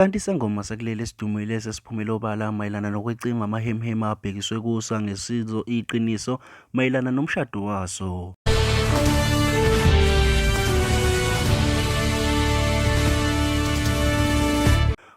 Kanti isangoma sakuleli esidumile esesiphumile obala mayelana nokwecima amahemhemu abhekiswe kuso angesizo iqiniso mayelana nomshado waso.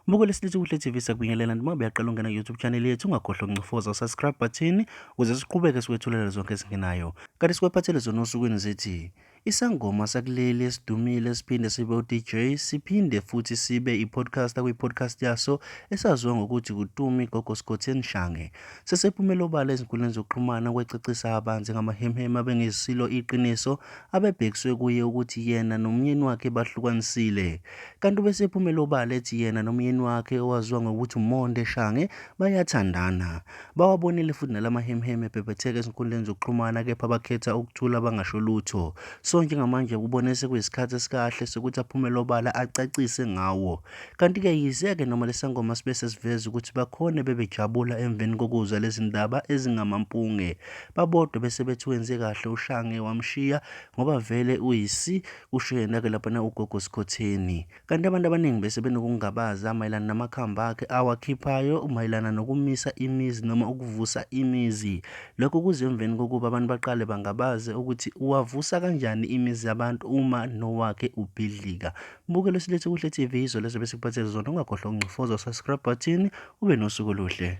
Buko lesilithi kuhle TV sakubingelela noma uyaqala ungena ku-YouTube channel yethu ungakhohlwa ukuncofoza subscribe button ukuze siqhubeke sikwethulela zonke ezingenayo. Kanti sikwephathele zona osukwini zithi isangoma sakuleli esidumile siphinde sibe uDJ siphinde futhi sibe ipodcast kwi-podcast yaso esaziwa ngokuthi uGogo Skhotheni shange. Sesephumela obala ezinkundleni zokuxhumana kwececisa abanzi ngamahemhemu abengesilo iqiniso abebhekiswe kuye ukuthi yena nomyeni wakhe bahlukanisile. Kanti bese ephumela obala ethi yena nomyeni wakhe owaziwa ngokuthi uMonde Shange bayathandana. Bawabonile futhi nalamahemheme ebhebhetheka ezinkundleni zokuxhumana kepha bakhetha ukuthula bangasho lutho. So njengamanje kubone sekuyisikhathi esikahle sokuthi aphumele obala acacise ngawo. Kanti-ke yize-ke noma lesangoma sibe sesiveza ukuthi bakhone bebejabula emveni kokuzwa lezi ndaba ezingamampunge. Babodwa bese bethi wenze kahle uShange wamshiya ngoba vele uyisi kusho yena-ke laphana uGogo Skhotheni. Kanti abantu abaningi bese benokungabaza mayelana namakhamba akhe awakhiphayo mayelana nokumisa imizi noma ukuvusa imizi. Lokho kuze emveni kokuba abantu baqale bangabaze ukuthi uwavusa kanjani imizi yabantu uma nowakhe ubhidlika. Buke lesilethe kuhle TV izo lezo bese kuphathele zona ungakhohlwa ukuncofoza subscribe button ube nosuku oluhle.